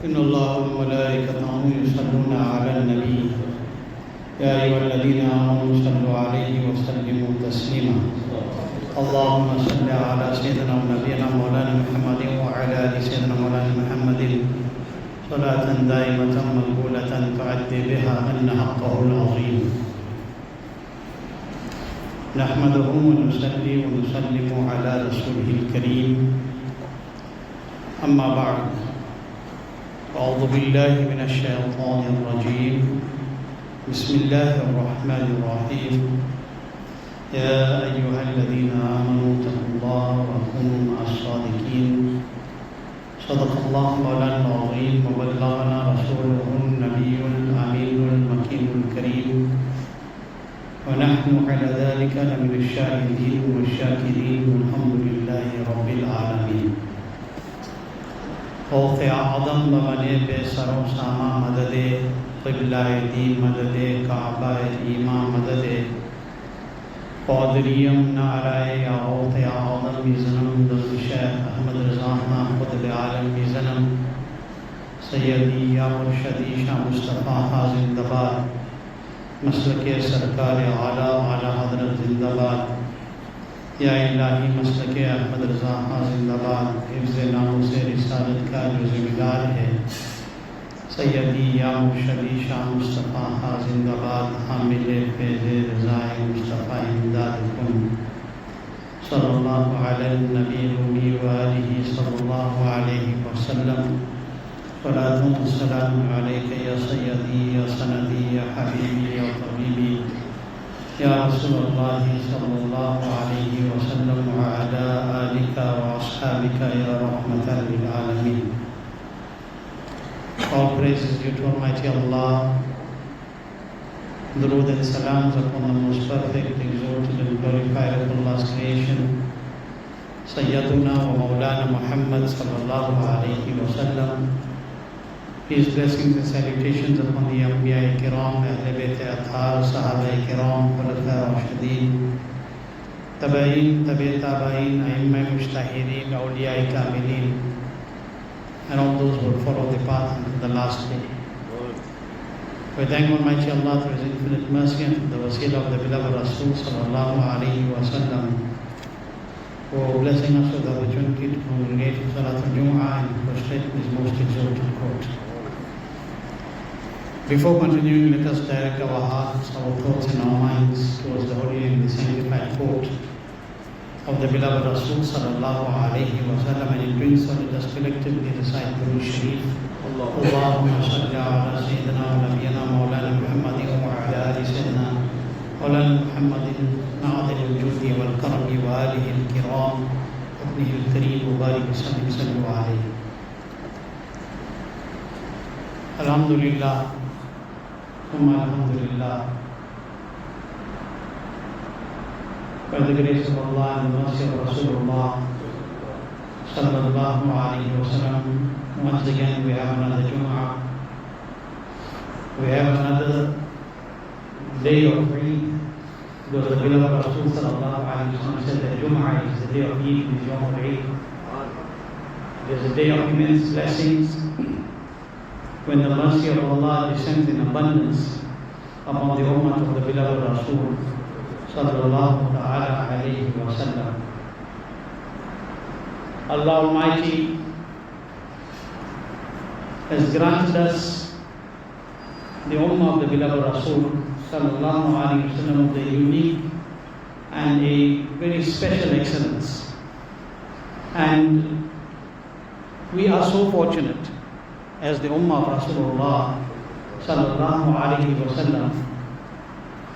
إن الله وملائكته يصلون على النبي يا أيها الذين آمنوا صلوا عليه وسلموا تسليما اللهم صل على سيدنا ونبينا مولانا محمد وعلى آل سيدنا مولانا محمد صلاة دائمة مقبولة تعدي بها أن حقه العظيم نحمده ونصلي ونسلم على رسوله الكريم أما بعد أعوذ بالله من الشيطان الرجيم بسم الله الرحمن الرحيم يا أيها الذين آمنوا اتقوا الله وكونوا مع الصادقين صدق الله مولانا العظيم وبلغنا رسوله النبي الأمين المكين الكريم ونحن على ذلك لمن الشاهدين والشاكرين والحمد لله رب العالمين خوف اعظم بمنے بے سر و ساما مدد قبلہ دین مدد کعبہ ایمان مدد قادریم نعرائے یا خوف اعظم بزنم دل شیخ احمد رضا قطب عالم بزنم سیدی یا مرشدی شاہ مصطفیٰ زندہ باد مسلک سرکار اعلیٰ اعلیٰ حضرت زندہ باد یا الہی مسلک احمد رضا زندہ باد حفظ ناموس رسالت کا جو ذمہ دار ہے سیدی یا مرشدی شاہ مصطفیٰ زندہ باد حامل فیض رضا مصطفیٰ امداد کن صلی اللہ علیہ النبی الأمی وآلہ صلی اللہ علیہ وسلم صلاة والسلام عليك يا سيدي يا سندي يا حبيبي يا طبيبي يا رسول الله صلى الله عليه وسلم وعلى آلك وأصحابك يا رحمة للعالمين. All praises due to Almighty Allah. Durood and salams upon the most perfect, exalted and glorified of Allah's creation, Sayyiduna wa Mawlana Muhammad sallallahu alayhi wa sallam. His blessings and salutations upon the Anbiya Kiram, Ahl Bayt Athar, Sahaba Kiram, Khulafa Rashidin, Tabain, Tabi Tabain, Aimma Mujtahideen, Awliya Kamilin, and all those who will follow the path until the last day. We thank Almighty Allah for His infinite mercy and for the wasila of the beloved Rasul sallallahu alayhi wa sallam for blessing us with the opportunity to congregate for Salatul Jummah and prostrate in His most exalted court. Before continuing, let us direct our hearts, our thoughts and our minds towards the holy and the sanctified court of the beloved Rasul sallallahu alayhi wa sallam, and in doing so let us collectively recite Durood Sharif. Allahumma salli ala Sayyidina wa Nabiyyina Mawlana Muhammadin wa ala ali Sayyidina Mawlana Muhammadin na'adil al-judi wal-karami wa alihi al-kiram ibnihi al-kareem wa barik sallu alayhi. Alhamdulillah. Alhamdulillah. By the grace of Allah and the mercy of Rasulullah sallallahu alayhi wa sallam, once again we have another Jummah. We have another day of Eid. Because the beloved Rasul sallallahu alayhi wa sallam said that Jummah is the day of Eid, is Yawm al-Eid. It is a day of immense blessings, when the mercy of Allah descends in abundance upon the ummah of the beloved Rasul sallallahu ta'ala alayhi wa sallam. Allah Almighty has granted us the ummah of the beloved Rasul sallallahu alayhi wa sallam the unique and a very special excellence. And we are so fortunate as the ummah of Rasulullah sallallahu alayhi wa sallam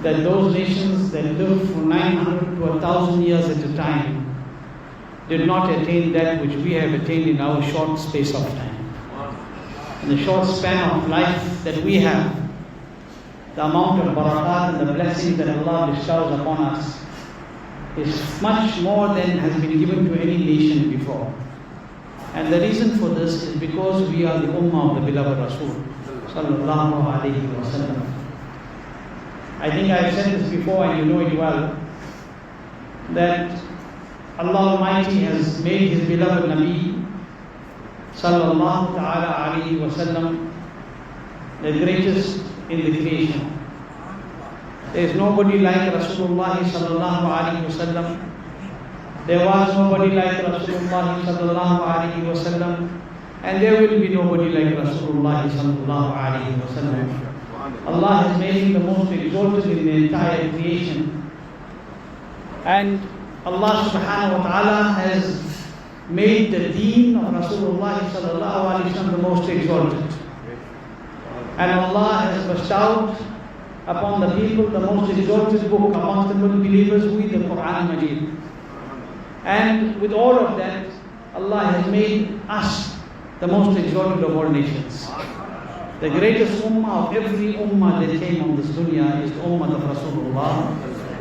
that those nations that lived for 900 to 1,000 years at a time did not attain that which we have attained in our short space of time. In the short span of life that we have, the amount of barakat and the blessings that Allah bestows upon us is much more than has been given to any nation before. And the reason for this is because we are the ummah of the beloved Rasul sallallahu alayhi wa sallam. I think I have said this before and you know it well, that Allah Almighty has made His beloved Nabi sallallahu ta'ala alayhi wa sallam, the greatest in the creation. There is nobody like Rasulullah sallallahu alayhi wa sallam. There was nobody like Rasulullah sallallahu alayhi wa sallam, and there will be nobody like Rasulullah sallallahu alayhi wa sallam. Allah has made him the most exalted in the entire creation, and Allah subhanahu wa ta'ala has made the deen of Rasulullah sallallahu alayhi wa sallam the most exalted. And Allah has bestowed upon the people the most exalted book amongst the believers, who is the Quran Majid. And with all of that, Allah has made us the most exalted of all nations. The greatest ummah of every ummah that came on this dunya is the ummah of Rasulullah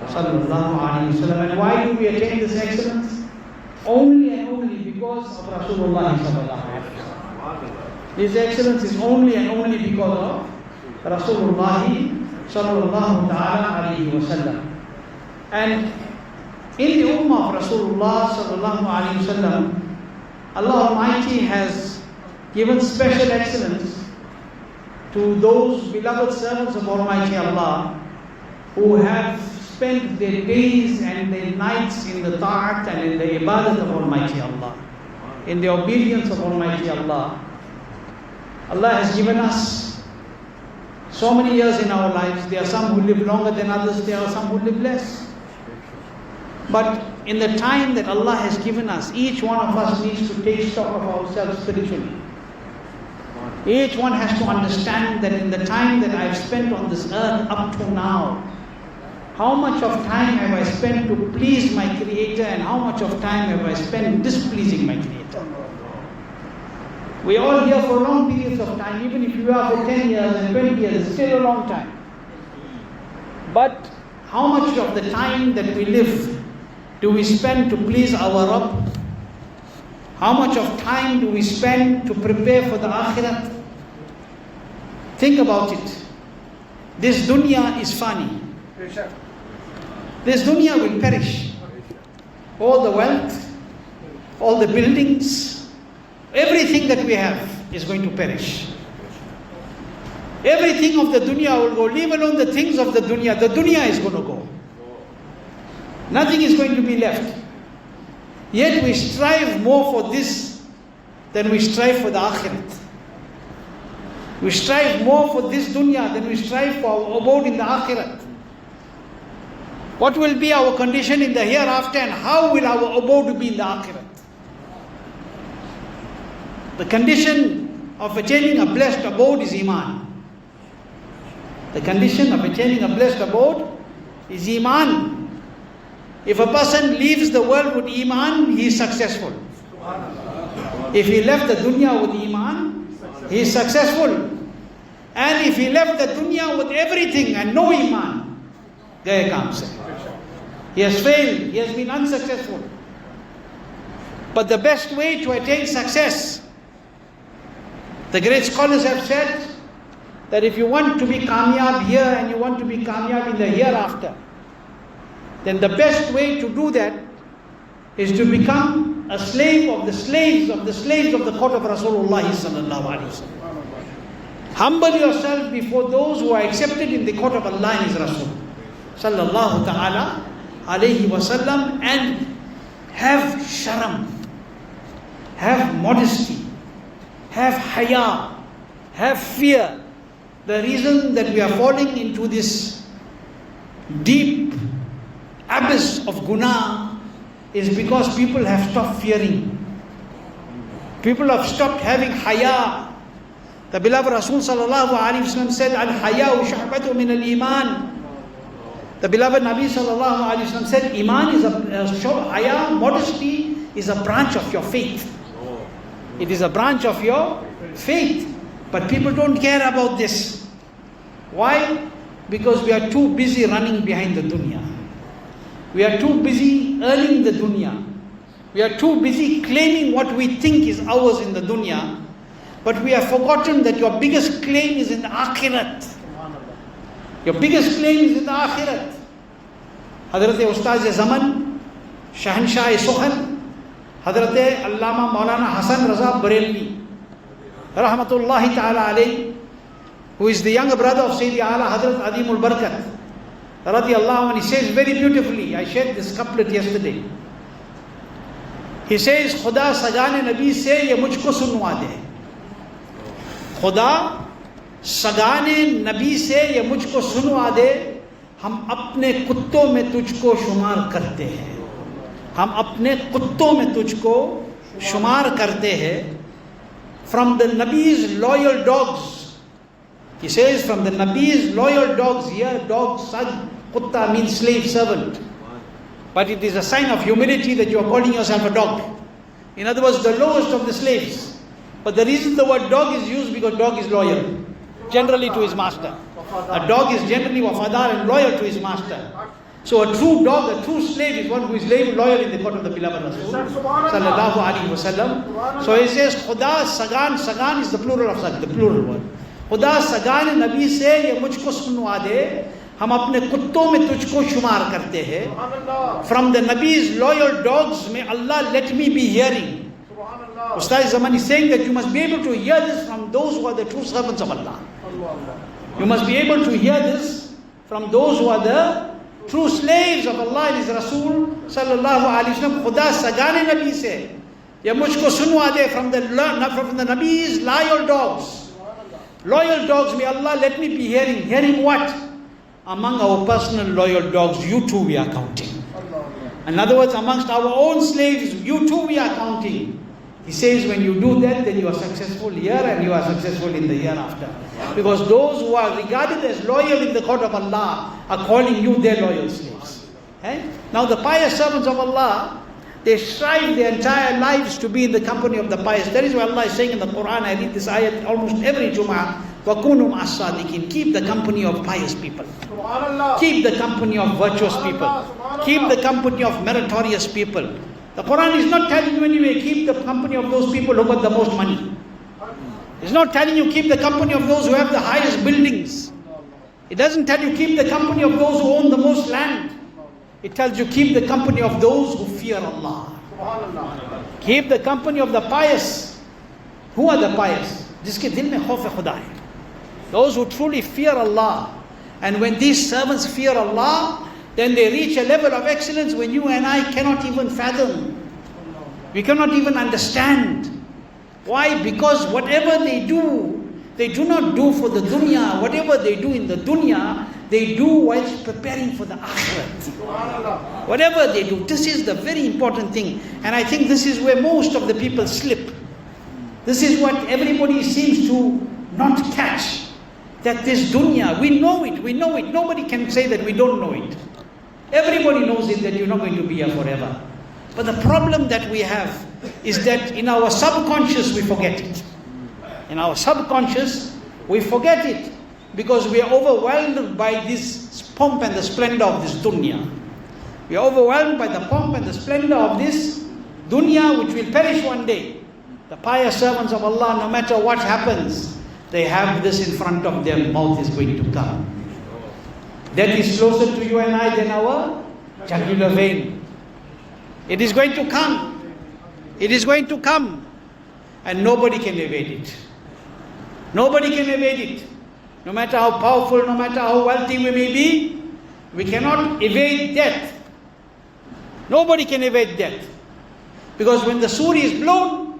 sallallahu alayhi wa sallam. And why do we attain this excellence? Only and only because of Rasulullah sallallahu alayhi wa sallam. This excellence is only and only because of Rasulullah sallallahu ta'ala alayhi wa sallam. And in the ummah of Rasulullah sallallahu alayhi wa sallam, Allah Almighty has given special excellence to those beloved servants of Almighty Allah who have spent their days and their nights in the ta'at and in the ibadat of Almighty Allah, in the obedience of Almighty Allah. Allah has given us so many years in our lives. There are some who live longer than others, there are some who live less. But in the time that Allah has given us, each one of us needs to take stock of ourselves spiritually. Each one has to understand that in the time that I've spent on this earth up to now, how much of time have I spent to please my Creator, and how much of time have I spent displeasing my Creator? We are all here for long periods of time. Even if you are for 10 years and 20 years, it's still a long time. But how much of the time that we live do we spend to please our Rabb? How much of time do we spend to prepare for the Akhirat? Think about it. This dunya is fani. This dunya will perish. All the wealth, all the buildings, everything that we have is going to perish. Everything of the dunya will go. Leave alone the things of the dunya. The dunya is going to go. Nothing is going to be left. Yet we strive more for this than we strive for the Akhirat. We strive more for this dunya than we strive for our abode in the Akhirat. What will be our condition in the hereafter, and how will our abode be in the Akhirat? The condition of attaining a blessed abode is Iman. The condition of attaining a blessed abode is Iman. If a person leaves the world with Iman, he is successful. If he left the dunya with Iman, he is successful. And if he left the dunya with everything and no Iman, there comes. He has failed, he has been unsuccessful. But the best way to attain success, the great scholars have said that if you want to be kamyab here and you want to be kamyab in the hereafter, then the best way to do that is to become a slave of the slaves of the slaves of the court of Rasulullah sallallahu alaihi wasallam. Humble yourself before those who are accepted in the court of Allah and His Rasul sallallahu ta'ala alayhi wasallam, and have sharam, have modesty, have haya, have fear. The reason that we are falling into this deep abyss of guna is because people have stopped fearing. People have stopped having haya. The beloved Rasul sallallahu alaihi wasallam said, "Al-haya'u shu'batun min al-iman." The beloved Nabi sallallahu alaihi wasallam said, "Iman is haya, modesty is a branch of your faith. It is a branch of your faith." But people don't care about this. Why? Because we are too busy running behind the dunya. We are too busy earning the dunya. We are too busy claiming what we think is ours in the dunya. But we have forgotten that your biggest claim is in the Akhirat. Your biggest claim is in the Akhirat. HAZRAT Ustaz-e-Zaman, Shahanshah-e-Sukhan, HAZRAT Allama Maulana Hasan Raza Barelvi, rahmatullahi ta'ala alayhi, who is the younger brother of Sayyidi AALA HAZRAT Adimul Barakat, radiyallahu anhu, he says very beautifully, I shared this couplet yesterday. He says, Khuda sagane nabi se ye mujhko sunwa de. Khuda sagane nabi se ye mujhko sunwa de. हम अपने कुत्तों में तुझको शुमार करते हैं. हम अपने कुत्तों में तुझको शुमार करते हैं. From the Nabi's loyal dogs. He says, from the Nabi's loyal dogs. Here, dog, sad, kutta means slave, servant. But it is a sign of humility that you are calling yourself a dog. In other words, the lowest of the slaves. But the reason the word dog is used, because dog is loyal, generally to his master. A dog is generally wafadar and loyal to his master. So a true dog, a true slave is one who is loyal in the court of the beloved Rasul sallallahu alaihi wasallam. So he says, Khuda sagan, sagan is the plural of sag, the plural word. Khuda sagan nabi se ye mujhko sunwa de. हम अपने कुत्तों में तुझको शुमार करते हैं. From the Nabi's loyal dogs, may Allah let me be hearing. Ustaz Zaman is saying that you must be able to hear this from those who are the true servants of Allah. You must be able to hear this from those who are the true slaves of Allah and His Rasul sallallahu alaihi wasallam. Khuda sagane Nabi se ya mujhko sunwa de, from the Nabi's loyal dogs. Loyal dogs, may Allah let me be hearing. Hearing what? Among our personal loyal dogs, you too we are counting. In other words, amongst our own slaves, you too we are counting. He says, when you do that, then you are successful here and you are successful in the hereafter. Because those who are regarded as loyal in the court of Allah are calling you their loyal slaves. Now the pious servants of Allah, they strive their entire lives to be in the company of the pious. That is why Allah is saying in the Quran, I read this ayat almost every Jummah, وَكُونُوا مَعَ الصَّادِقِينَ. Keep the company of pious people. Keep the company of virtuous people. Keep the company of meritorious people. The Quran is not telling you anyway, keep the company of those people who got the most money. It's not telling you keep the company of those who have the highest buildings. It doesn't tell you keep the company of those who own the most land. It tells you keep the company of those who fear Allah. Keep the company of the pious. Who are the pious? Jiske dil mein khauf khuda hai. Those who truly fear Allah. And when these servants fear Allah, then they reach a level of excellence when you and I cannot even fathom. We cannot even understand. Why? Because whatever they do not do for the dunya. Whatever they do in the dunya, they do whilst preparing for the akhirat. Whatever they do, this is the very important thing. And I think this is where most of the people slip. This is what everybody seems to not catch. That this dunya, we know it. Nobody can say that we don't know it. Everybody knows it, that you're not going to be here forever. But the problem that we have is that in our subconscious we forget it. In our subconscious we forget it because we are overwhelmed by this pomp and the splendor of this dunya. We are overwhelmed by the pomp and the splendor of this dunya which will perish one day. The pious servants of Allah, no matter what happens, they have this in front of them, mouth is going to come. Death is closer to you and I than our jugular vein. It is going to come. It is going to come. And nobody can evade it. Nobody can evade it. No matter how powerful, no matter how wealthy we may be, we cannot evade death. Nobody can evade death. Because when the surah is blown,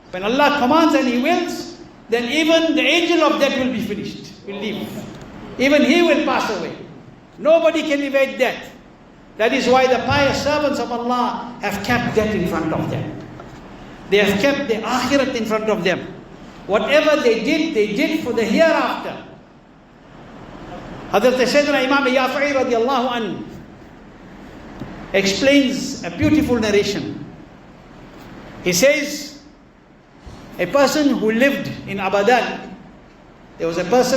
when Allah commands and He wills, then even the angel of death will be finished, will leave. Even he will pass away. Nobody can evade death. That is why the pious servants of Allah have kept death in front of them. They have kept the akhirat in front of them. Whatever they did for the hereafter. Hazrat Sayyidina Imam radiallahu anhu explains a beautiful narration. He says, a person who lived in Abadan, there was a pious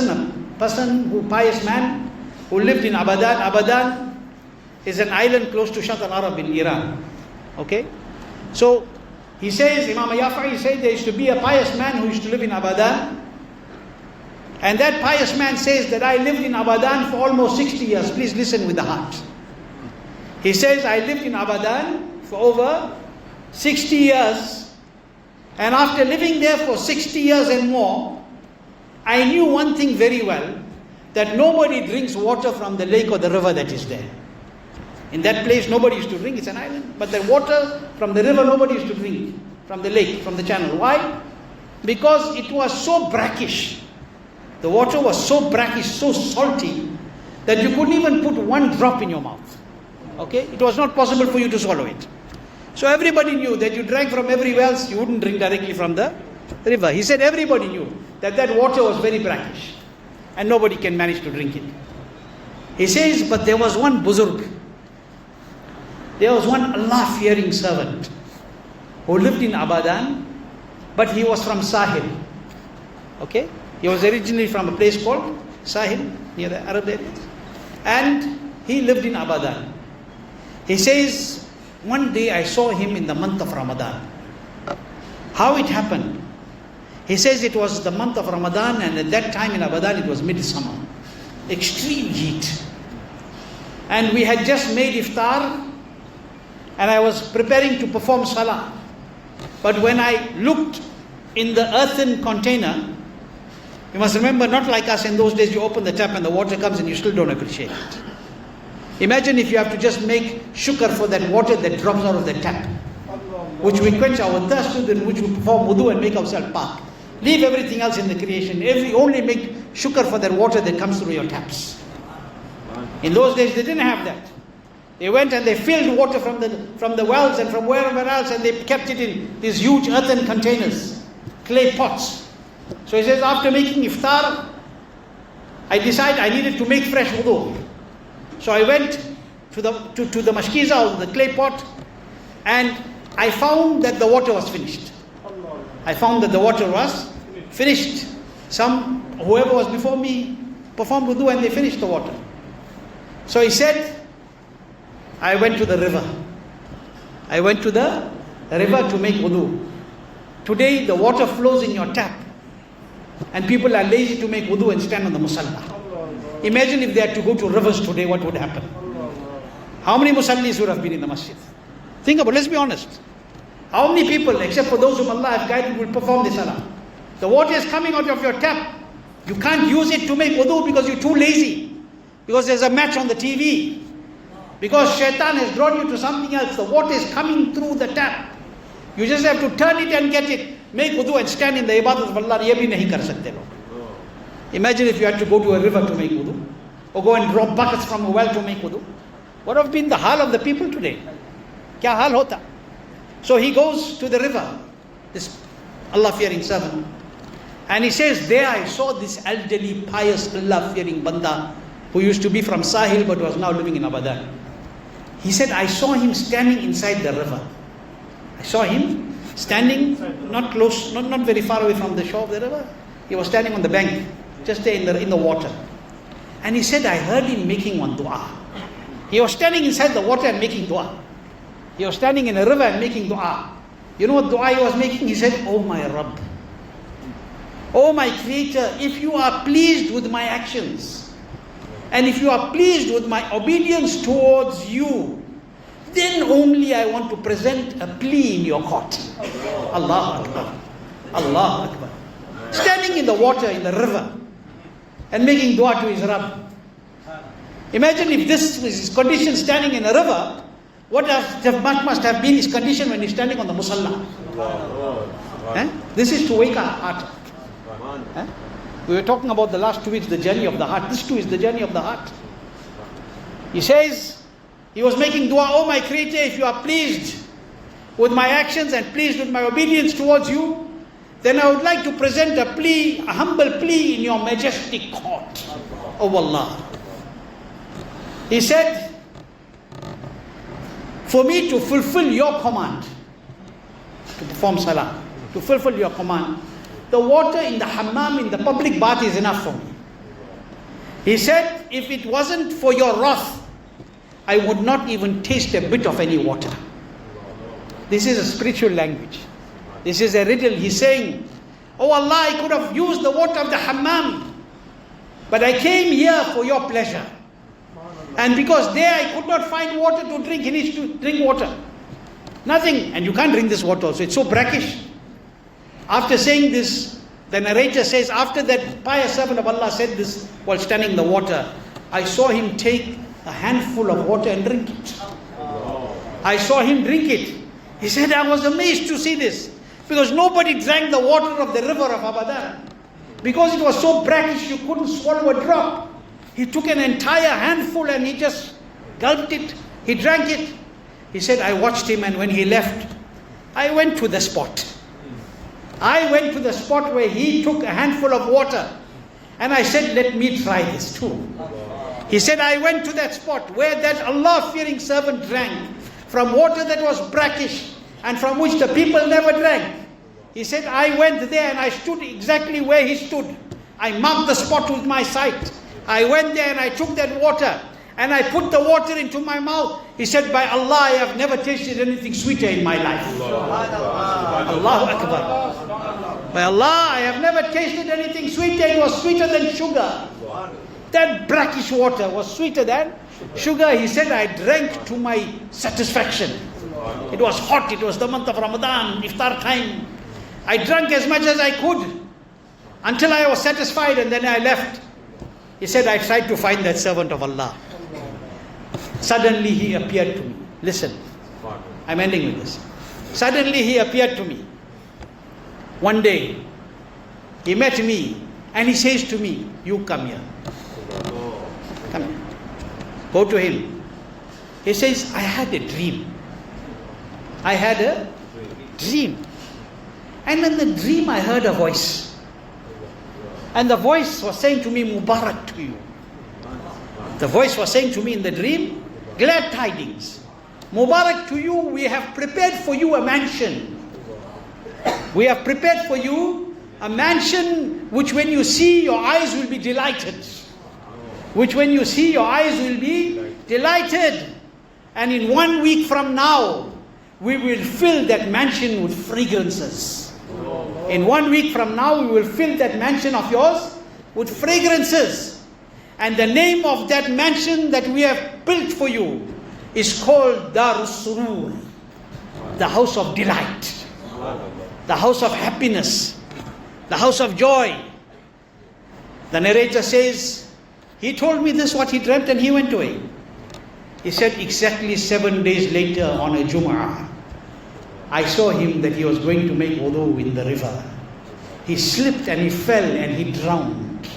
man who lived in Abadan. Abadan is an island close to Shat al-Arab in Iran. Okay? So, he says, Imam Yafa'i said there used to be a pious man who used to live in Abadan. And that pious man says that I lived in Abadan for almost 60 years. Please listen with the heart. He says, I lived in Abadan for over 60 years. And after living there for 60 years and more, I knew one thing very well, that nobody drinks water from the lake or the river that is there. In that place, nobody used to drink, it's an island. But the water from the river, nobody used to drink. From the lake, from the channel. Why? Because it was so brackish. The water was so brackish, so salty, that you couldn't even put one drop in your mouth. Okay? It was not possible for you to swallow it. So everybody knew that you drank from everywhere else, you wouldn't drink directly from the river. He said everybody knew that that water was very brackish and nobody can manage to drink it. He says, but there was one buzurg, there was one Allah-fearing servant who lived in Abadan, but he was from Sahil. Okay? He was originally from a place called Sahil, near the Arab area. And he lived in Abadan. He says, one day I saw him in the month of Ramadan. How it happened? He says it was the month of Ramadan, and at that time in Abadan it was midsummer. Extreme heat. And we had just made iftar, and I was preparing to perform salah. But when I looked in the earthen container, you must remember, not like us in those days, you open the tap and the water comes and you still don't appreciate it. Imagine if you have to just make shukr for that water that drops out of the tap, which we quench our thirst with, in which we perform wudu and make ourselves park. Leave everything else in the creation. Only make shukr for that water that comes through your taps. In those days they didn't have that. They went and they filled water from the wells and from wherever else, and they kept it in these huge earthen containers, clay pots. So he says, after making iftar, I decided I needed to make fresh wudu. So I went to the mashkiza, or the clay pot, and I found that the water was finished. I found that the water was finished. Whoever was before me performed wudu and they finished the water. So he said, I went to the river. I went to the river to make wudu. Today the water flows in your tap, and people are lazy to make wudu and stand on the musalla. Imagine if they had to go to rivers today, what would happen? How many musallis would have been in the masjid? Think about it, let's be honest. How many people, except for those whom Allah has guided, will perform the salah? The water is coming out of your tap. You can't use it to make wudu because you're too lazy. Because there's a match on the TV. Because shaitan has drawn you to something else. The water is coming through the tap. You just have to turn it and get it. Make wudu and stand in the ibadat of Allah. Ye bhi nahi kar sakte log. Imagine if you had to go to a river to make wudu, or go and draw buckets from a well to make wudu. What would have been the hal of the people today? Kya hal hota? So he goes to the river, this Allah-fearing servant, and he says, there I saw this elderly, pious, Allah-fearing banda, who used to be from Sahil but was now living in Abadan. He said, I saw him standing inside the river. I saw him standing not close, not very far away from the shore of the river. He was standing on the bank, just there in the water. And he said, I heard him making one dua. He was standing inside the water and making dua. He was standing in a river and making dua. You know what dua he was making? He said, oh my Rabb, oh my Creator, if you are pleased with my actions, and if you are pleased with my obedience towards you, then only I want to present a plea in your court. Allahu Akbar. Allahu Akbar. Standing in the water, in the river, and making dua to his Rabb. Imagine if this was his condition standing in a river, what must have been his condition when he's standing on the musalla. This is to wake our heart. We were talking about the last 2 weeks, the journey of the heart. This too is the journey of the heart. He says, he was making dua, oh my Creator, if you are pleased with my actions and pleased with my obedience towards you, then I would like to present a plea, a humble plea in your majestic court. Oh Allah. He said, for me to fulfill your command, to perform salah, to fulfill your command, the water in the hammam, in the public bath is enough for me. He said, if it wasn't for your wrath, I would not even taste a bit of any water. This is a spiritual language. This is a riddle. He's saying, oh Allah, I could have used the water of the hammam, but I came here for your pleasure. And because there I could not find water to drink, he needs to drink water. Nothing. And you can't drink this water also. It's so brackish. After saying this, the narrator says, after that pious servant of Allah said this while standing in the water, I saw him take a handful of water and drink it. I saw him drink it. He said, I was amazed to see this, because nobody drank the water of the river of Abadan. Because it was so brackish, you couldn't swallow a drop. He took an entire handful and he just gulped it. He drank it. He said, I watched him, and when he left, I went to the spot. I went to the spot where he took a handful of water, and I said, let me try this too. He said, I went to that spot where that Allah-fearing servant drank from water that was brackish and from which the people never drank. He said, I went there and I stood exactly where he stood. I marked the spot with my sight. I went there and I took that water and I put the water into my mouth. He said, by Allah, I have never tasted anything sweeter in my life. Allahu Akbar. By Allah, I have never tasted anything sweeter. It was sweeter than sugar. That brackish water was sweeter than sugar. He said, I drank to my satisfaction. It was hot. It was the month of Ramadan, iftar time. I drank as much as I could until I was satisfied, and then I left. He said, I tried to find that servant of Allah. Suddenly he appeared to me. Listen, I'm ending with this. Suddenly he appeared to me. One day, he met me and he says to me, you come here. Come here. Go to him. He says, I had a dream. I had a dream. And in the dream I heard a voice. And the voice was saying to me, Mubarak to you. The voice was saying to me in the dream, glad tidings. Mubarak to you, we have prepared for you a mansion. We have prepared for you a mansion which when you see, your eyes will be delighted. Which when you see, your eyes will be delighted. And in 1 week from now, we will fill that mansion with fragrances. In 1 week from now, we will fill that mansion of yours with fragrances. And the name of that mansion that we have built for you is called Darus Surur, the house of delight, the house of happiness, the house of joy. The narrator says, he told me this, what he dreamt, and he went away. He said, exactly 7 days later on a JUMMAH, I saw him that he was going to make wudu in the river. He slipped and he fell and he drowned.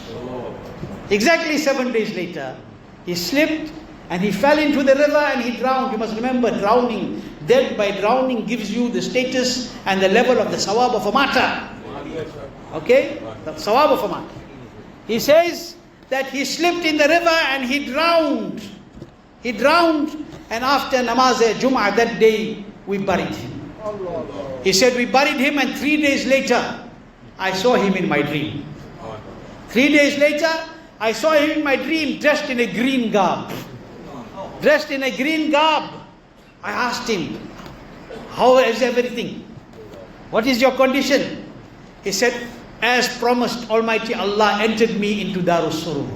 Exactly 7 days later, he slipped and he fell into the river and he drowned. You must remember, drowning, death by drowning gives you the status and the level of the sawab of a martyr. Okay? The sawab of a martyr. He says that he slipped in the river and he drowned. He drowned, and after namaz Jummah that day, we buried him. He said, we buried him, and 3 days later, I saw him in my dream. 3 days later, I saw him in my dream dressed in a green garb. Dressed in a green garb. I asked him, how is everything? What is your condition? He said, as promised, Almighty Allah entered me into Darus Surur.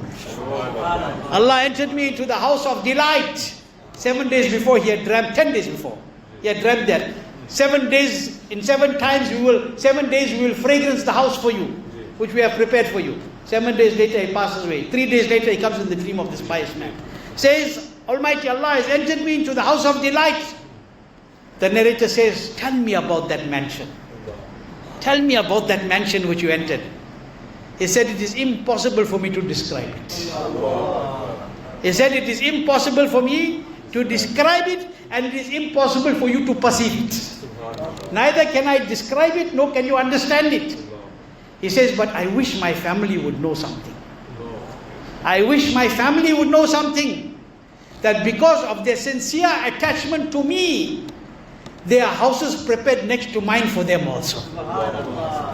Allah entered me into the house of delight. 7 days before he had dreamt, 10 days before, he had dreamt that 7 days, in 7 days we will fragrance the house for you, which we have prepared for you. 7 days later he passes away. 3 days later he comes in the dream of this pious man. Says, Almighty Allah has entered me into the house of delight. The narrator says, tell me about that mansion. Tell me about that mansion which you entered. He said, it is impossible for me to describe it. He said, it is impossible for me to describe it, and it is impossible for you to perceive it. Neither can I describe it, nor can you understand it. He says, but I wish my family would know something. I wish my family would know something. That because of their sincere attachment to me, there are houses prepared next to mine for them also.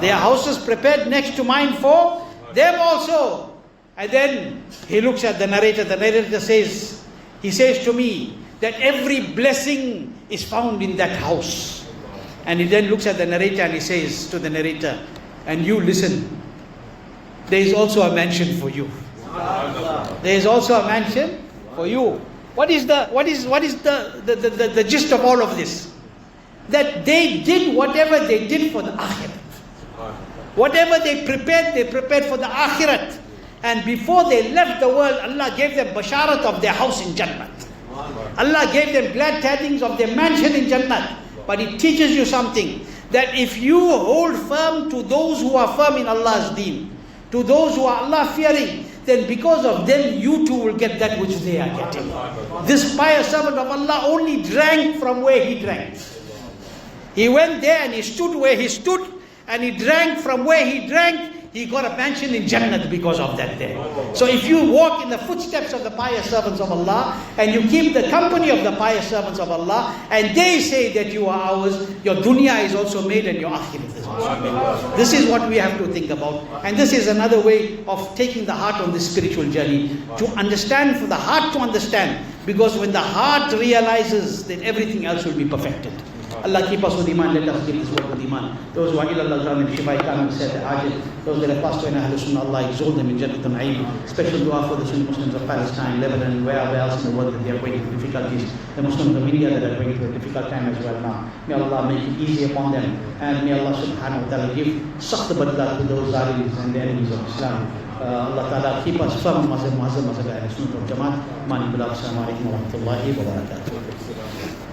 There are houses prepared next to mine for them also. And then he looks at the narrator. The narrator says, he says to me that every blessing is found in that house. And he then looks at the narrator and he says to the narrator, and you listen, there is also a mansion for you. There is also a mansion for you. What is the gist of all of this? That they did whatever they did for the akhirat. Whatever they prepared for the akhirat. And before they left the world, Allah gave them basharat of their house in Jannah. Allah gave them glad tidings of their mansion in Jannah. But it teaches you something, that if you hold firm to those who are firm in Allah's deen, to those who are Allah fearing, then because of them you too will get that which they are getting. This pious servant of Allah only drank from where he drank. He went there and he stood where he stood, and he drank from where he drank. He got a mansion in Jannah because of that there. So if you walk in the footsteps of the pious servants of Allah, and you keep the company of the pious servants of Allah, and they say that you are ours, your dunya is also made and your akhirat is also made. This is what we have to think about. And this is another way of taking the heart on this spiritual journey. To understand, for the heart to understand. Because when the heart realizes, then everything else will be perfected. Allah keep us with Iman, let us keep this world with Iman. Those who are ilallah gone in Shifai Kamil said Ajit, those that have passed away in Ahlul Sunnah, Allah exalt them in Jannat al-Na'im. Special dua for the Sunni Muslims of Palestine, Lebanon, and wherever else in the world that they are going through difficulties. The Muslims of India that are going through a difficult time as well now. May Allah make it easy upon them. And may Allah subhanahu wa ta'ala give sakht badla to those zalims and the enemies of Islam. Allah Ta'ala keep us firm, Mazhab Ahl Sunnah wal Jamaat. Mani billah, assalamu alaikum wa rahmatullahi wa barakatuh.